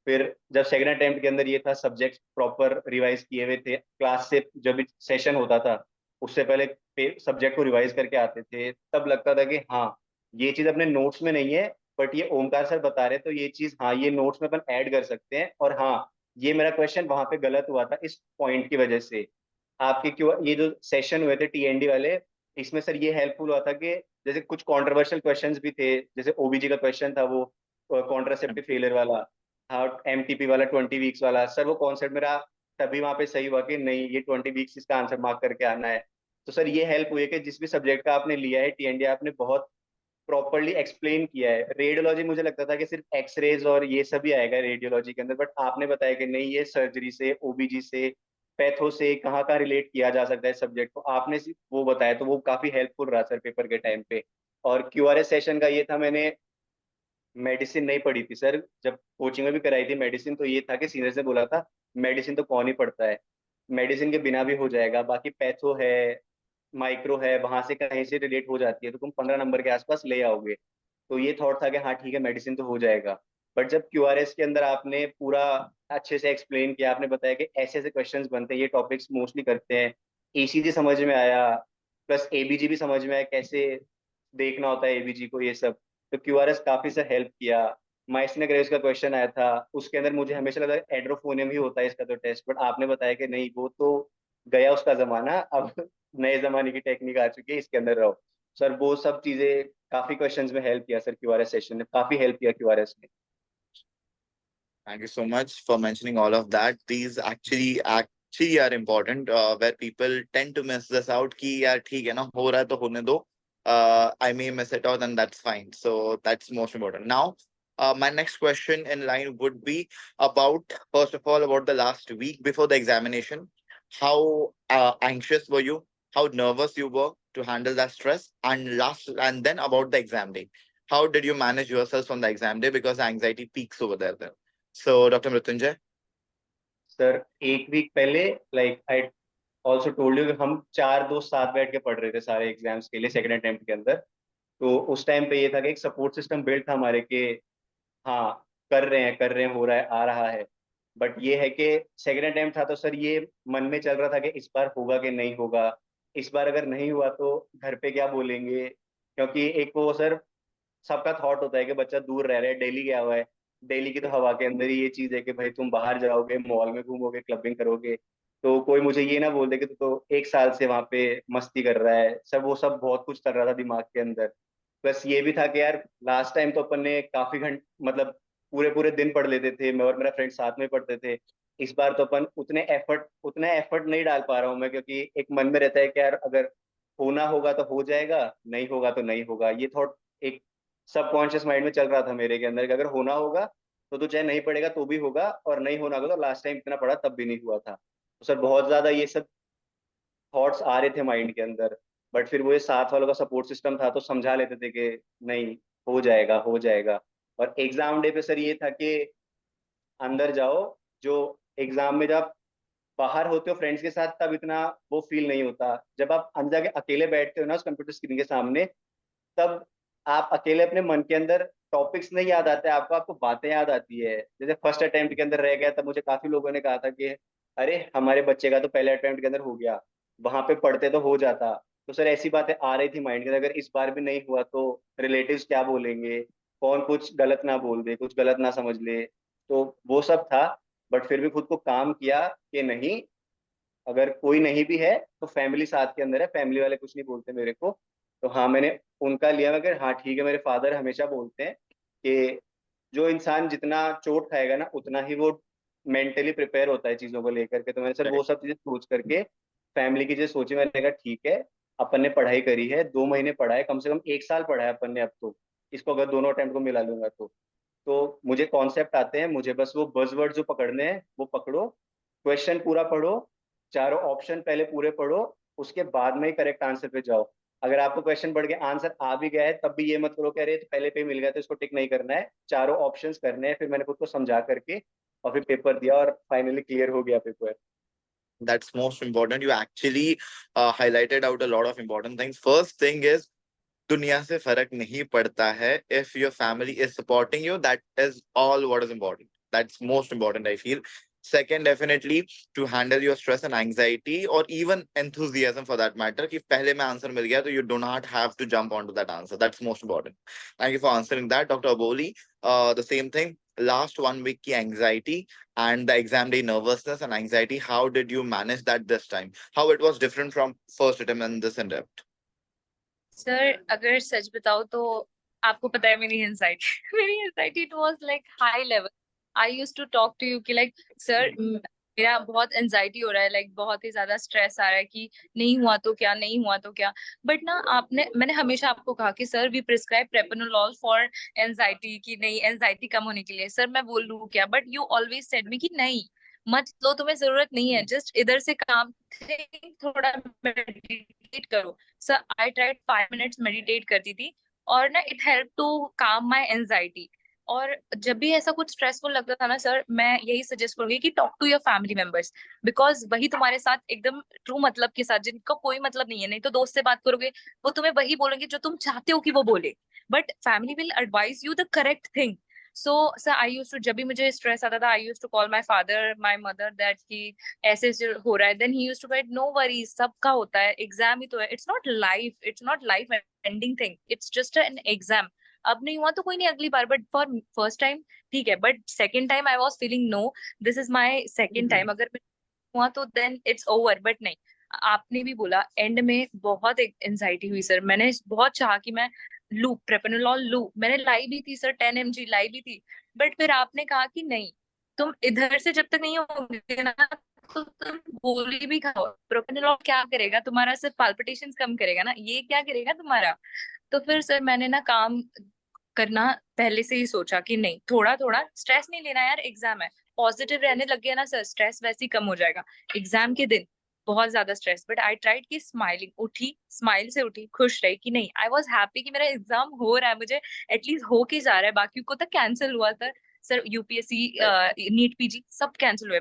फिर जब सेकंड अटेम्प्ट के अंदर ये था, सब्जेक्ट प्रॉपर रिवाइज किए हुए थे, क्लास से जब भी सेशन होता था उससे पहले सब्जेक्ट को रिवाइज करके आते थे, तब लगता था कि हाँ ये चीज अपने नोट्स में नहीं है, बट ये ओमकार सर बता रहे तो ये चीज हाँ ये नोट्स में अपन ऐड कर सकते हैं। और हाँ ये मेरा क्वेश्चन वहां पे गलत हुआ था इस पॉइंट की वजह से। आपके क्यों ये जो सेशन हुए थे टीएनडी वाले, इसमें सर ये हेल्पफुल हुआ था कि जैसे कुछ कंट्रोवर्शियल क्वेश्चंस भी थे, जैसे ओबीजी का क्वेश्चन था वो कॉन्ट्रासेप्टिव फेलियर वाला, हाँ एमटीपी वाला 20 वीक्स वाला। सर वो कॉन्सेप्ट मेरा तभी वहां पे सही हुआ कि नहीं ये 20 वीक्स इसका आंसर मार्क करके आना है। तो सर ये हेल्प हुई है कि जिस भी सब्जेक्ट का आपने लिया है टीएनडी आपने बहुत प्रॉपरली एक्सप्लेन किया है। रेडियोलॉजी मुझे लगता था कि सिर्फ एक्सरेज और ये सभी आएगा रेडियोलॉजी के अंदर, बट आपने बताया कि नहीं ये सर्जरी से ओबीजी से पैथो से कहाँ कहाँ रिलेट किया जा सकता है सब्जेक्ट को, आपने सिर्फ वो बताया, तो वो काफी हेल्पफुल रहा सर पेपर के टाइम पे। और क्यूआरएस सेशन का ये था, मैंने मेडिसिन नहीं पढ़ी थी सर, जब कोचिंग में भी कराई थी मेडिसिन तो ये था कि सीनियर से बोला था मेडिसिन तो कौन ही पढ़ता है, मेडिसिन के बिना भी हो जाएगा, बाकी पैथो है माइक्रो है वहां से कहीं से रिलेट हो जाती है तो तुम 15 नंबर के आसपास ले आओगे। तो ये थॉट था कि हाँ ठीक है मेडिसिन तो हो जाएगा। बट जब क्यूआरएस के अंदर आपने पूरा अच्छे से एक्सप्लेन किया, आपने बताया कि ऐसे ऐसे क्वेश्चंस बनते हैं, ये टॉपिक्स मोस्टली करते हैं, ईसीजी समझ में आया, प्लस एबीजी भी समझ में आया कैसे देखना होता है एबीजी को, ये सब। तो क्यूआरएस काफी से हेल्प किया। माइसने ग्रेव्स का क्वेश्चन आया था, उसके अंदर मुझे हमेशा लगा एड्रोफोनियम ही होता है इसका तो टेस्ट, बट आपने बताया कि नहीं वो तो गया उसका जमाना, अब नए जमाने की टेक्निक आ चुकी है, इसके अंदर रहो। सर वो सब चीजें काफी क्वेश्चंस में हेल्प किया सर, क्यूआरएस सेशन ने काफी हेल्प किया क्यूआरएस ने। Thank you so much for mentioning all of that. These actually are important, where people tend to miss this out. कि यार ठीक है ना, हो रहा है तो होने दो. I may miss it out and that's fine. So that's most important. Now, my next question in line would be about, first of all, about the last week before the examination. How anxious were you? How nervous you were to handle that stress? And then about the exam day. How did you manage yourself on the exam day? Because anxiety peaks over there then. So, Dr. Mrityunjay. Sir एक week पहले, like I also told you, हम 4 दोस्त साथ बैठ के पढ़ रहे थे सारे एग्जाम्स के लिए सेकंड अटेम्प्ट के अंदर। तो उस टाइम पे ये था कि एक सपोर्ट सिस्टम बिल्ड था हमारे के, हाँ कर रहे हैं हो रहा है आ रहा है। बट ये है कि सेकंड अटेम्प्ट था तो सर ये मन में चल रहा था कि इस बार होगा कि नहीं होगा, इस बार अगर नहीं हुआ तो घर पे क्या बोलेंगे। क्योंकि एक वो सर सबका थॉट होता है कि बच्चा दूर रह रहा है, दिल्ली गया हुआ है, दिल्ली की तो हवा के अंदर ही ये चीज है कि भाई तुम बाहर जाओगे मॉल में घूमोगे क्लबिंग करोगे, तो कोई मुझे ये ना बोल दे कि तू तो 1 साल से वहां पे मस्ती कर रहा है। सब वो सब बहुत कुछ कर रहा था दिमाग के अंदर। प्लस ये भी था कि यार लास्ट टाइम तो अपन ने काफी घंटे मतलब पूरे पूरे दिन पढ़ लेते थे, मैं और मेरा फ्रेंड साथ में पढ़ते थे। इस बार तो अपन उतना एफर्ट नहीं डाल पा रहा हूँ मैं, क्योंकि एक मन में रहता है कि यार अगर होना होगा तो हो जाएगा, नहीं होगा तो नहीं होगा। ये थॉट एक सबकॉन्शियस माइंड में चल रहा था मेरे के अंदर कि अगर होना होगा तो चाहे नहीं पड़ेगा तो भी होगा, और नहीं होना होगा तो लास्ट टाइम इतना पढ़ा तब भी नहीं हुआ था। तो सर बहुत ज्यादा ये सब थॉट्स आ रहे थे माइंड के अंदर। बट फिर वो ये साथ वालों का सपोर्ट सिस्टम था तो समझा लेते थे कि नहीं हो जाएगा हो जाएगा। और एग्जाम डे पे सर ये था कि अंदर जाओ, जो एग्जाम में जब बाहर होते हो फ्रेंड्स के साथ तब इतना वो फील नहीं होता, जब आप अंदर जाके अकेले बैठते हो ना उस कंप्यूटर स्क्रीन के सामने, तब आप अकेले अपने मन के अंदर टॉपिक्स नहीं याद आते आपको, आपको बातें याद आती है। जैसे फर्स्ट अटेम्प्ट के अंदर रह गया तब मुझे काफी लोगों ने कहा था कि अरे हमारे बच्चे का तो पहले अटेम्प्ट के अंदर हो गया, वहां पे पढ़ते तो हो जाता। तो सर ऐसी बातें आ रही थी माइंड के अंदर, अगर इस बार भी नहीं हुआ तो रिलेटिव्स क्या बोलेंगे, कौन कुछ गलत ना बोल दे, कुछ गलत ना समझ ले, तो वो सब था। बट फिर भी खुद को काम किया कि नहीं, अगर कोई नहीं भी है तो फैमिली साथ के अंदर है, फैमिली वाले कुछ नहीं बोलते मेरे को। तो हाँ, मैंने उनका लिया, मगर हाँ ठीक है, मेरे फादर हमेशा बोलते हैं कि जो इंसान जितना चोट खाएगा ना उतना ही वो मेंटली प्रिपेयर होता है चीजों को लेकर के। तो मैंने सर वो सब चीजें सोच करके फैमिली की चीजें सोची, मैंने कहा ठीक है, अपन ने पढ़ाई करी है, 2 महीने पढ़ा है, कम से कम 1 साल पढ़ा है अपन ने अब तो, इसको अगर दोनों अटेम्प्ट को मिला लूंगा तो मुझे कॉन्सेप्ट आते हैं, मुझे बस वो बजवर्ड जो पकड़ने हैं वो पकड़ो, क्वेश्चन पूरा पढ़ो, चारों ऑप्शन पहले पूरे पढ़ो, उसके बाद में ही करेक्ट आंसर पे जाओ। अगर आपको क्वेश्चन पढ़ के आंसर आ भी गया है तब भी ये मत करो कि अरे तो पहले पे ही मिल गया तो इसको टिक नहीं करना है, चारों ऑप्शंस करने हैं। फिर मैंने खुद को समझा करके और फिर पेपर दिया और फाइनली क्लियर हो गया paper. That's most important. You actually highlighted out a lot of important things. First thing is, दुनिया से फर्क नहीं पड़ता है. If your family is supporting you, that is all what is important. That's most important, I feel. Second, definitely to handle your stress and anxiety, or even enthusiasm for that matter, कि पहले में answer मिल गया तो you do not have to jump onto that answer. That's most important. Thank you for answering that, Dr. Aboli. The same thing. Last 1 week की anxiety and the exam day nervousness and anxiety. How did you manage that this time? How it was different from first attempt and this attempt? Sir अगर सच बताओ तो आपको पता है मेरी anxiety मेरी anxiety it was like high level. I used to talk to you कि like sir मेरा बहुत एंजाइटी हो रहा है, लाइक बहुत ही ज्यादा स्ट्रेस आ रहा है कि नहीं हुआ तो क्या, नहीं हुआ तो क्या. बट ना मैंने हमेशा आपको कहा कि sir we prescribe propranolol for anxiety, कि नहीं एंजाइटी कम होने के लिए. सर मैं बोल लूँ क्या, बट यू ऑलवेज सेड मी कि नहीं मत लो, तुम्हें जरूरत नहीं है, जस्ट इधर से काम थोड़ा मेडिटेट करो. Sir I tried 5 minutes meditate करती थी और ना इट हेल्प टू काम माई एंजाइटी. और जब भी ऐसा कुछ स्ट्रेसफुल लगता था ना सर, मैं यही सजेस्ट करूंगी कि talk to your family members, because वही तुम्हारे साथ एकदम ट्रू मतलब के साथ, जिनका कोई मतलब नहीं है. नहीं तो दोस्त से बात करोगे, वो तुम्हें वही बोलेंगे जो तुम चाहते हो कि वो बोले, but family will advise you the correct thing. So sir I use to, जब भी मुझे स्ट्रेस आता था, I use to call my father my mother that कि ऐसे ऐसे हो रहा है. Then he used to write no worries, सबका होता है, एग्जाम ही तो है, it's not life ending thing, it's just an exam. अब नहीं हुआ तो कोई नहीं, अगली बार. बट फॉर फर्स्ट टाइम ठीक है, but second time I was feeling no, this is my second time, अगर हुआ तो देन इट्स ओवर. बट नहीं, आपने भी बोला एंड में बहुत एंजाइटी हुई सर. मैंने बहुत चाहा कि मैं लू प्रेपनोलॉल लू, मैंने लाई भी थी सर, 10 mg लाई भी थी. बट फिर आपने कहा कि नहीं, तुम इधर से जब तक नहीं होगे ना तो तुम गोली भी खाओ, प्रोपेनोलॉल क्या करेगा तुम्हारा, सिर्फ पाल्पिटेशंस कम करेगा ना, ये क्या करेगा तुम्हारा. तो फिर सर मैंने ना काम करना पहले से ही सोचा कि नहीं, थोड़ा थोड़ा स्ट्रेस नहीं लेना यार, एग्जाम है. पॉजिटिव रहने लग गया ना सर, स्ट्रेस वैसे ही कम हो जाएगा. एग्जाम के दिन बहुत ज्यादा स्ट्रेस, बट आई ट्राइड की स्माइलिंग, उठी स्माइल से उठी, खुश रही कि नहीं, आई वॉज हैप्पी कि मेरा एग्जाम हो रहा है, मुझे एटलीस्ट हो के जा रहा है. बाकी को तो कैंसिल हुआ सर यूपीएससी नीट पीजी सब कैंसिल हुए.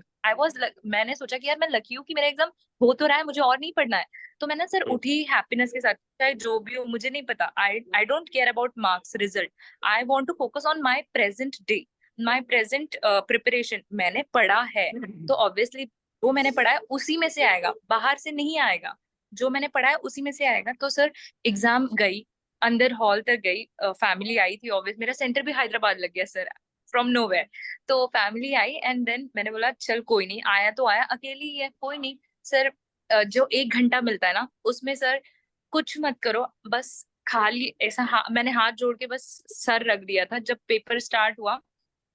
मैंने सोचा कि यार मैं लकी हूँ कि मेरा एग्जाम हो तो रहा है, मुझे और नहीं पढ़ना है. तो मैं ना सर उठी हैप्पीनेस के साथ, चाहे जो भी हो मुझे नहीं पता, I don't care about marks result, I want to focus on my present day, my present preparation. मैंने पढ़ा है तो ऑब्वियसली जो मैंने पढ़ा है उसी में से आएगा, बाहर से नहीं आएगा. जो मैंने पढ़ा है उसी में से आएगा. तो सर एग्जाम गई, अंदर हॉल तक गई, फैमिली आई थी ऑब्वियस, मेरा सेंटर भी हैदराबाद लग गया सर, फ्रॉम नोवेयर. तो फैमिली आई एंड देन मैंने बोला चल कोई नहीं, आया तो आया, अकेली ही है कोई नहीं. सर जो 1 घंटा मिलता है ना उसमें सर कुछ मत करो, बस खाली ऐसा मैंने हाथ जोड़ के बस सर रख दिया था. जब पेपर स्टार्ट हुआ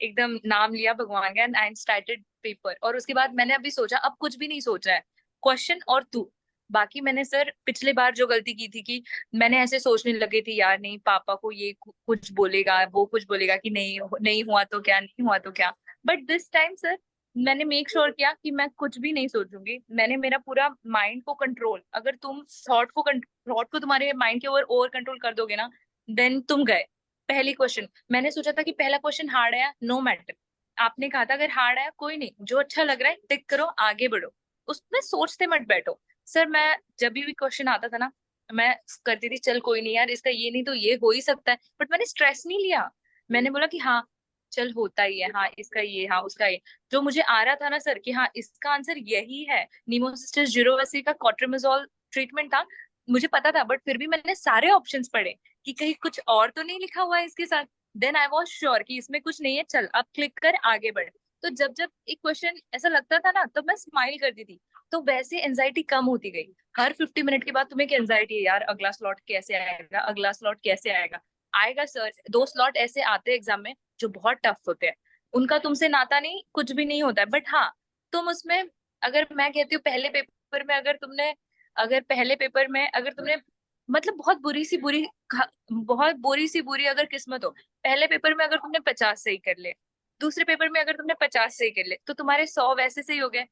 एकदम नाम लिया भगवान का एंड आई स्टार्टेड पेपर. और उसके बाद मैंने अभी सोचा अब कुछ भी नहीं सोच रहा है, क्वेश्चन और तू. बाकी मैंने सर पिछले बार जो गलती की थी कि मैंने ऐसे सोचने लगी थी यार नहीं पापा को ये कुछ बोलेगा, वो कुछ बोलेगा कि नहीं नहीं हुआ तो क्या, नहीं हुआ तो क्या. बट दिस टाइम सर मैंने मेक श्योर किया कि मैं कुछ भी नहीं सोचूंगी. मैंने मेरा पूरा माइंड को कंट्रोल, अगर तुम थॉट को तुम्हारे माइंड के ओवर कंट्रोल कर दोगे ना, देन तुम गए. पहली क्वेश्चन मैंने सोचा था कि पहला क्वेश्चन हार्ड आया नो मैटर, आपने कहा था अगर हार्ड आया कोई नहीं, जो अच्छा लग रहा है टिक करो आगे बढ़ो, उसमें सोचते मत बैठो. सर मैं जब भी क्वेश्चन आता था ना मैं करती थी चल कोई नहीं यार, इसका ये नहीं तो ये हो ही सकता है, बट मैंने स्ट्रेस नहीं लिया. मैंने बोला कि हाँ चल होता ही है, हाँ इसका ये, हाँ उसका ये. जो मुझे आ रहा था ना सर कि हाँ इसका आंसर यही है, नीमोसिस्टिस जीरोवेसी का कॉट्रिमेजोल ट्रीटमेंट था, मुझे पता था, बट फिर भी मैंने सारे ऑप्शंस पढ़े कि कहीं कुछ और तो नहीं लिखा हुआ है इसके साथ। देन आई वॉज श्योर कि इसमें कुछ नहीं है, चल अब क्लिक कर आगे बढ़। तो जब जब एक क्वेश्चन ऐसा लगता था ना, तो मैं स्माइल करती थी। तो वैसे एंजाइटी कम होती गई। हर 50 मिनट के बाद तुम्हें एक एंजाइटी है, यार अगला स्लॉट कैसे आएगा, अगला स्लॉट कैसे आएगा। आएगा सर, 2 स्लॉट ऐसे आते हैं एग्जाम में जो बहुत टफ होते हैं। उनका तुमसे नाता नहीं, कुछ भी नहीं होता है, बट हाँ, तुम उसमें, अगर मैं कहती हूँ पहले पेपर में अगर तुमने मतलब बहुत बुरी सी बुरी अगर किस्मत हो, पहले पेपर में अगर तुमने 50 सही कर ले, दूसरे पेपर में अगर तुमने 50 सही कर ले, तो तुम्हारे 100 वैसे सही हो गए।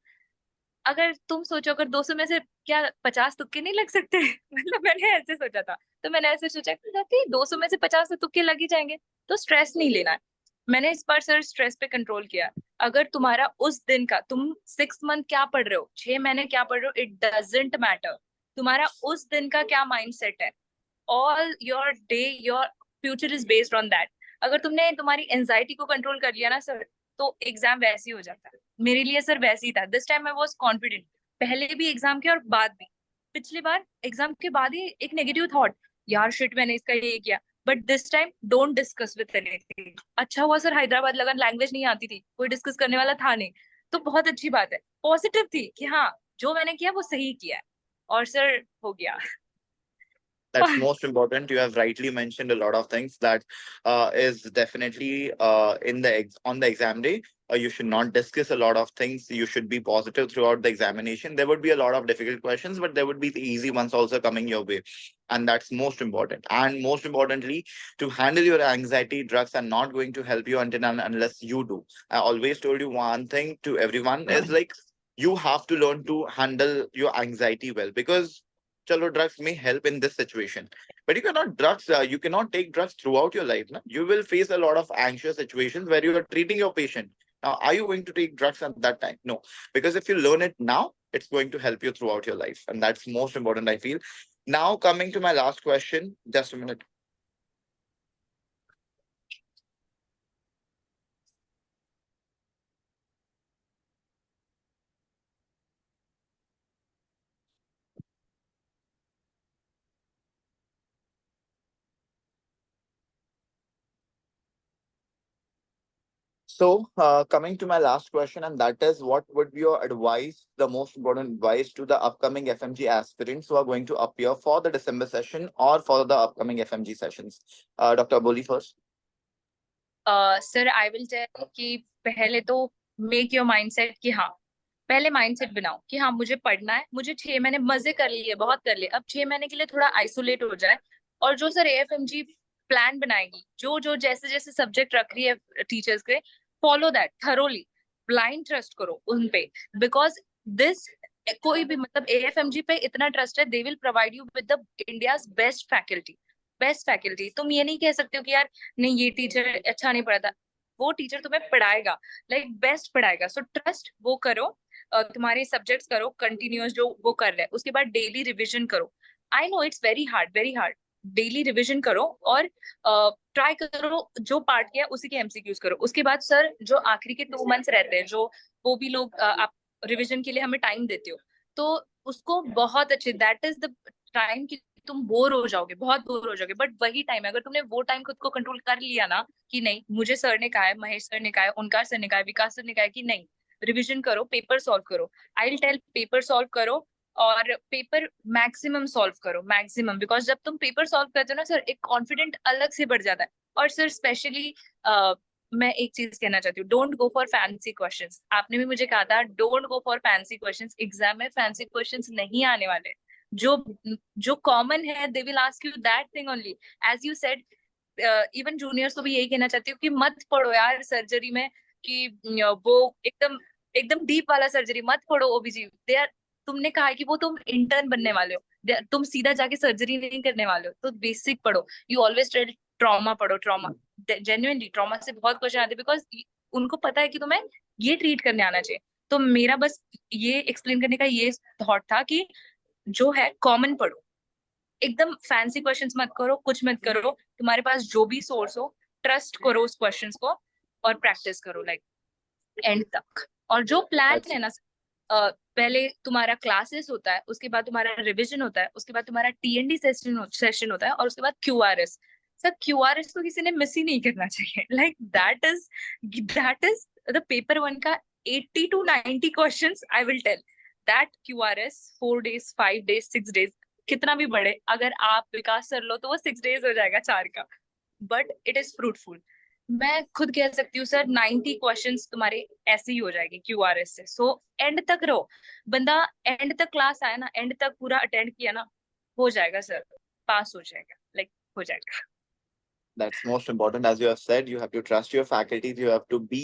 अगर तुम सोचो, अगर 200 में से क्या 50 तुक्के नहीं लग सकते? मतलब मैंने ऐसे सोचा था। तो मैंने ऐसे सोचा कि 200 में से 50 से तुक्के लग ही जाएंगे, तो स्ट्रेस नहीं लेना है। मैंने इस बार सर स्ट्रेस पे कंट्रोल किया। अगर तुम्हारा उस दिन का, तुम 6 मंथ क्या पढ़ रहे हो, 6 महीने क्या पढ़ रहे हो, इट डजेंट मैटर। तुम्हारा उस दिन का क्या माइंड सेट है, all your day, your future is based on that. अगर तुमने तुम्हारी एंजाइटी को कंट्रोल कर लिया ना सर, तो एग्जाम वैसे ही हो जाता है। मेरे लिए सर वैसे ही था। This time I was confident, पहले भी एग्जाम के और बाद भी। पिछली बार एग्जाम के बाद ही एक नेगेटिव थॉट, यार शिट मैंने इसका ये किया। But this time don't discuss with anything. अच्छा हुआ सर हैदराबाद लगा, लैंग्वेज नहीं आती थी, कोई डिस्कस करने वाला था नहीं। तो बहुत अच्छी बात है, पॉजिटिव थी कि हाँ, जो मैंने किया वो सही किया है। और सर हो गया। That's most important. You have rightly mentioned a lot of things that is definitely on the exam day. You should not discuss a lot of things. You should be positive throughout the examination. There would be a lot of difficult questions, but there would be the easy ones also coming your way. And that's most important. And most importantly, to handle your anxiety, drugs are not going to help you until and unless you do. I always told you one thing to everyone is like, you have to learn to handle your anxiety well, because chalo, drugs may help in this situation, but you cannot take drugs throughout your life. Na? You will face a lot of anxious situations where you are treating your patient. Now, are you going to take drugs at that time? No, because if you learn it now, it's going to help you throughout your life, and that's most important, I feel. Now, coming to my last question, just a minute. So, coming to my last question, and that is, what would be your advice, the most important advice to the upcoming FMG aspirants who are going to appear for the December session or for the upcoming FMG sessions? Dr. Aboli first. Sir I will tell कि पहले तो make your mindset कि हाँ, पहले mindset बनाओ कि हाँ मुझे पढ़ना है, मुझे 6 महीने मजे कर लिए, बहुत कर लिए, अब 6 महीने के लिए थोड़ा आइसोलेट हो जाए। और जो सर एएफएमजी प्लान बनाएगी, जो जो जैसे जैसे सब्जेक्ट रख रही है टीचर्स के, follow that thoroughly, blind trust करो उन पे। बिकॉज दिस, कोई भी मतलब एएफएमजी पे इतना ट्रस्ट है, they will provide you with the India's best faculty. Best faculty, तुम ये नहीं कह सकते हो कि यार नहीं ये टीचर अच्छा नहीं पढ़ाता। वो टीचर तुम्हें पढ़ाएगा, लाइक बेस्ट पढ़ाएगा। सो ट्रस्ट वो करो, तुम्हारे सब्जेक्ट्स करो कंटिन्यूअस जो वो कर रहे हैं। उसके बाद डेली रिविजन करो। I know it's very hard, very hard. Daily revision करो और ट्राई करो, जो पार्ट किया उसी के एमसीक्यूज करो। उसके बाद सर जो आखिरी के 2 मंथ्स रहते हैं, जो वो भी लोग आप रिविजन के लिए हमें टाइम देते हो, तो उसको बहुत अच्छे, दैट इज द टाइम कि तुम बोर हो जाओगे, बहुत बोर हो जाओगे। बट वही टाइम है, अगर तुमने वो टाइम खुद को कंट्रोल कर लिया ना कि नहीं, मुझे सर ने कहा है, महेश सर ने कहा है, ओंकार सर ने कहा है, विकास सर ने कहा है कि नहीं, रिविजन करो, पेपर सॉल्व करो। I will tell paper solve करो, और पेपर मैक्सिमम सॉल्व करो, मैक्सिमम। बिकॉज जब तुम पेपर सॉल्व करते हो ना सर, एक कॉन्फिडेंट अलग से बढ़ जाता है। और सर स्पेशली मैं एक चीज कहना चाहती हूँ, don't go for fancy questions. आपने भी मुझे कहा था don't go for fancy questions, exam में फैंसी क्वेश्चंस नहीं आने वाले। जो जो कॉमन है, they will ask you that thing only. As you said, even juniors को भी यही कहना चाहती हूँ कि मत पढ़ो यार सर्जरी में कि वो एकदम एकदम डीप वाला सर्जरी मत पढ़ो ओबीजी। दे आर, तुमने कहा है कि वो तुम इंटर्न बनने वाले हो, तुम सीधा जाके सर्जरी नहीं करने वाले हो, तो बेसिक पढ़ो। यू ऑलवेज ट्रेड ट्रॉमा पढ़ो, ट्रॉमा, जेन्युइनली ट्रॉमा से बहुत क्वेश्चन आते हैं, बिकॉज उनको पता है कि तुम्हें ये ट्रीट करने आना चाहिए। तो मेरा बस ये एक्सप्लेन करने का ये थॉट था कि जो है कॉमन पढ़ो, एकदम फैंसी क्वेश्चंस मत करो, कुछ मत करो। तुम्हारे पास जो भी सोर्स हो, ट्रस्ट करो उस क्वेश्चंस को और प्रैक्टिस करो लाइक एंड तक। और जो प्लान That's है ना, पहले तुम्हारा क्लासेस होता है, उसके बाद तुम्हारा रिवीजन होता है, उसके बाद तुम्हारा TND सेशन होता है, और उसके बाद QRS। सर QRS को किसी ने मिस ही नहीं करना चाहिए। Like that is the paper 1 का 80 to 90 questions. I will tell that QRS 4 days 5 days 6 days कितना भी बढ़े, अगर आप विकास कर लो तो वो 6 days हो जाएगा 4 का, बट इट इज फ्रूटफुल। मैं खुद कह सकती हूँ सर 90 क्वेश्चंस तुम्हारे ऐसे ही हो जाएंगे QRS से। सो एंड तक रहो, बंदा एंड तक क्लास आया ना, एंड तक पूरा अटेंड किया ना, हो जाएगा सर, पास हो जाएगा, लाइक हो जाएगा। That's most important. As you have said, you have to trust your faculties. You have to be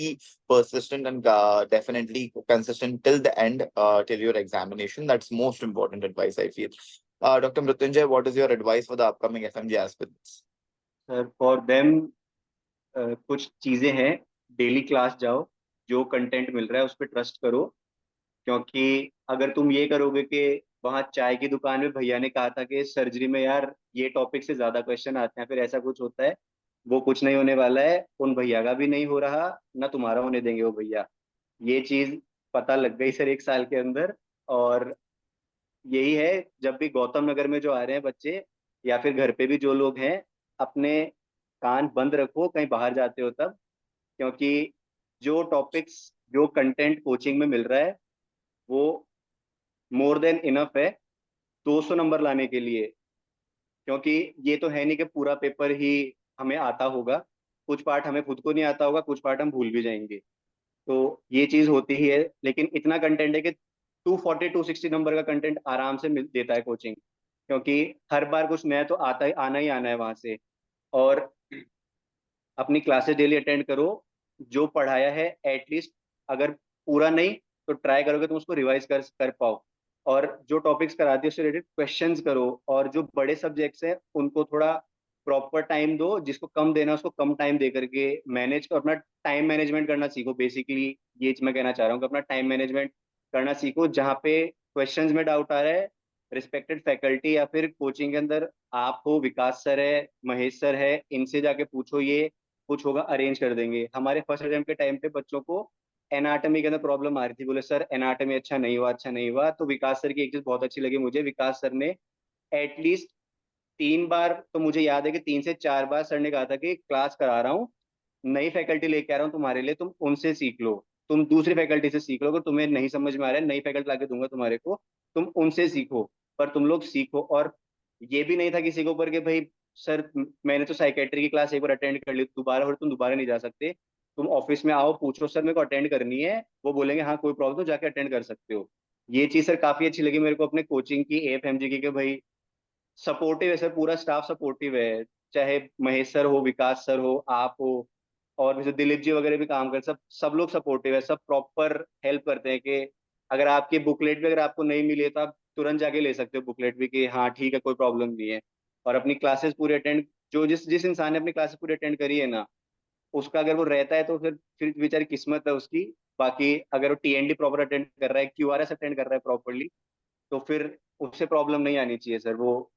persistent and definitely consistent till the end, till your examination. That's most important advice, I feel. Dr. Mrityunjay, what is your advice for the upcoming FMG aspirants? Sir for them कुछ चीजें हैं, daily class जाओ, जो content मिल रहा है उस पर trust करो। क्योंकि अगर तुम ये करोगे कि वहाँ चाय की दुकान में भैया ने कहा था कि सर्जरी में यार ये टॉपिक से ज्यादा क्वेश्चन आते हैं, फिर ऐसा कुछ होता है, वो कुछ नहीं होने वाला है। उन भैया का भी नहीं हो रहा, ना तुम्हारा होने देंगे वो भैया। ये चीज पता लग गई सर 1 साल के अंदर। और यही है, जब भी गौतम नगर में जो आ रहे हैं बच्चे, या फिर घर पे भी जो लोग हैं, अपने कान बंद रखो कहीं बाहर जाते हो तब। क्योंकि जो टॉपिक्स, जो कंटेंट कोचिंग में मिल रहा है, वो मोर देन इनफ है 200 नंबर लाने के लिए। क्योंकि ये तो है नहीं कि पूरा पेपर ही हमें आता होगा, कुछ पार्ट हमें खुद को नहीं आता होगा, कुछ पार्ट हम भूल भी जाएंगे। तो ये चीज होती ही है, लेकिन इतना कंटेंट है कि 240-260 नंबर का कंटेंट आराम से मिल देता है कोचिंग। क्योंकि हर बार कुछ नया तो आता ही आना है वहां से। और अपनी क्लासेस डेली अटेंड करो, जो पढ़ाया है एटलीस्ट, अगर पूरा नहीं तो ट्राई करोगे तुम उसको रिवाइज कर पाओ। और जो टॉपिक्स कराती है उससे रिलेटेड क्वेश्चंस करो। और जो बड़े सब्जेक्ट्स हैं उनको थोड़ा प्रॉपर टाइम दो, जिसको कम देना है उसको कम टाइम दे करके मैनेज कर, अपना टाइम मैनेजमेंट करना सीखो। बेसिकली ये मैं कहना चाह रहा हूँ कि अपना टाइम मैनेजमेंट करना सीखो। जहाँ पे क्वेश्चंस में डाउट आ रहा है, रिस्पेक्टेड फैकल्टी या फिर कोचिंग के अंदर आप हो, विकास सर है, महेश सर है, इनसे जाके पूछो, ये कुछ होगा अरेंज कर देंगे। हमारे फर्स्ट अटेम्प्ट के टाइम पे बच्चों को एनाटॉमी के अंदर प्रॉब्लम आ रही थी, बोले सर एनाटॉमी अच्छा नहीं हुआ, अच्छा नहीं हुआ। तो विकास सर की एक चीज बहुत अच्छी लगी मुझे, विकास सर ने एटलीस्ट 3 बार, तो मुझे याद है कि 3 से 4 बार सर ने कहा था कि क्लास करा रहा हूँ, नई फैकल्टी लेके आ रहा हूँ तुम्हारे लिए, तुम उनसे सीख लो, तुम दूसरी फैकल्टी से सीख लो। अगर तुम्हें नहीं समझ में आ रहा है, नई फैकल्टी लाके दूंगा तुम्हारे को, तुम उनसे सीखो, पर तुम लोग सीखो। और ये भी नहीं था किसी के ऊपर कि भाई सर मैंने तो साइकेट्री की क्लास एक बार अटेंड कर ली, दोबारा हो तुम दोबारा नहीं जा सकते। तुम ऑफिस में आओ, पूछो सर मेरे को अटेंड करनी है, वो बोलेंगे हाँ कोई प्रॉब्लम, तो जाके अटेंड कर सकते हो। ये चीज सर काफी अच्छी लगी मेरे को अपने कोचिंग की, AFMG की, कि भाई सपोर्टिव है सर, पूरा स्टाफ सपोर्टिव है। चाहे महेश सर हो, विकास सर हो, आप हो, और जैसे दिलीप जी वगैरह भी काम करते, सब सब लोग सपोर्टिव है, सब प्रॉपर हेल्प करते हैं। कि अगर आपकी बुकलेट भी अगर आपको नहीं मिली है तो आप तुरंत जाके ले सकते हो बुकलेट भी, कि हाँ ठीक है कोई प्रॉब्लम नहीं है। और अपनी क्लासेस पूरी अटेंड, जो जिस जिस इंसान ने अपनी क्लासेस पूरी अटेंड करी है ना, उसका अगर वो रहता है तो फिर बेचारी किस्मत है उसकी। बाकी अगर वो TND प्रॉपर अटेंड कर रहा है, QRS अटेंड कर रहा है प्रॉपरली, तो फिर उससे प्रॉब्लम नहीं आनी चाहिए सर। वो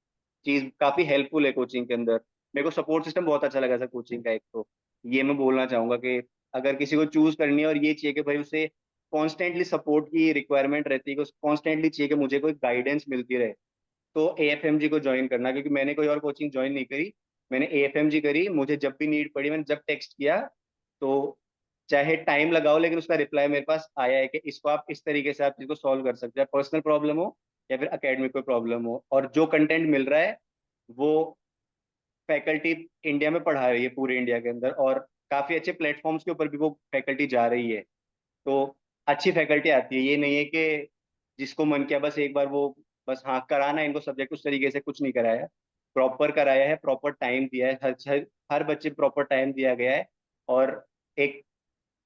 चीज काफी हेल्पफुल है कोचिंग के अंदर। मेरे को सपोर्ट सिस्टम बहुत अच्छा लगा सर कोचिंग का। एक तो ये मैं बोलना चाहूंगा कि अगर किसी को चूज करनी है और ये चाहिए कि भाई उसे कॉन्स्टेंटली सपोर्ट की रिक्वायरमेंट रहती है, कि कॉन्स्टेंटली चाहिए कि मुझे कोई गाइडेंस मिलती रहे, तो AFMG को ज्वाइन करना। क्योंकि मैंने कोई और कोचिंग ज्वाइन नहीं करी, मैंने AFMG करी। मुझे जब भी नीड पड़ी, मैंने जब टेक्स्ट किया, तो चाहे टाइम लगाओ लेकिन उसका रिप्लाई मेरे पास आया है कि इसको आप इस तरीके से आप इसको सॉल्व कर सकते हैं, पर्सनल प्रॉब्लम हो या फिर एकेडमिक कोई प्रॉब्लम हो। और जो कंटेंट मिल रहा है वो फैकल्टी इंडिया में पढ़ा रही है, पूरे इंडिया के अंदर, और काफी अच्छे प्लेटफॉर्म्स के ऊपर भी वो फैकल्टी जा रही है। तो अच्छी फैकल्टी आती है, ये नहीं है कि जिसको मन किया बस एक बार वो, बस हाँ कराना है इनको सब्जेक्ट, उस तरीके से कुछ नहीं कराया। प्रॉपर कराया है, प्रॉपर टाइम दिया है, हर बच्चे प्रॉपर टाइम दिया गया है। और एक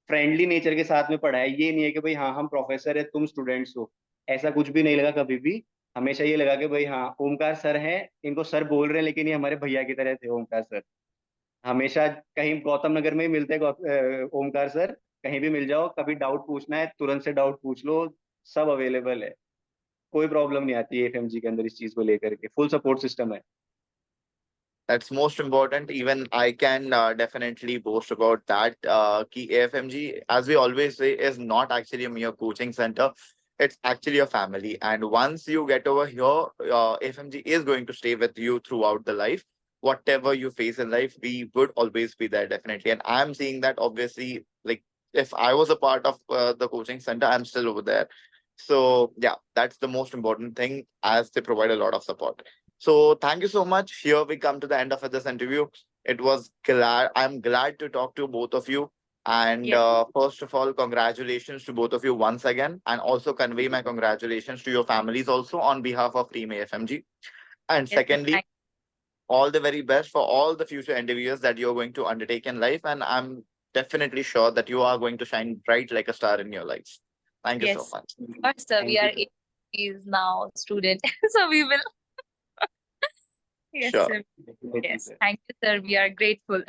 फ्रेंडली नेचर के साथ में पढ़ाया है। ये नहीं है कि भाई हाँ हम प्रोफेसर है तुम स्टूडेंट्स हो, ऐसा कुछ भी नहीं लगा कभी भी। हमेशा ये लगा कि भाई हाँ ओमकार सर हैं, इनको सर बोल रहे हैं लेकिन ये हमारे भैया की तरह थे ओमकार सर। हमेशा कहीं गौतम नगर में ही मिलते हैं ओमकार सर, कहीं भी मिल जाओ, कभी डाउट पूछना है तुरंत से डाउट पूछ लो, सब अवेलेबल है। कोई प्रॉब्लम नहीं आती है AFMG के अंदर इस चीज को लेकर के, फुल सपोर्ट सिस्टम है। That's most important. Even I can definitely boast about that. Ki AFMG, as we always say, is not actually a mere coaching center. it's actually your family. And once you get over here, FMG is going to stay with you throughout the life. Whatever you face in life, we would always be there, definitely. And I'm seeing that, obviously, like if I was a part of the coaching center, I'm still over there. So yeah, that's the most important thing, as they provide a lot of support. So thank you so much. Here we come to the end of this interview. I'm glad to talk to both of you. And Yes. first of all, congratulations to both of you once again, and also convey my congratulations to your families also on behalf of Team AFMG. And Yes, secondly, all the very best for all the future endeavors that you're going to undertake in life. And I'm definitely sure that you are going to shine bright like a star in your life. Thank you so yes. much. But sir, Thank we you, are sir. is now student, so we will. Yes, Sure. sir. Definitely, Yes. sir. Thank you, sir. We are grateful.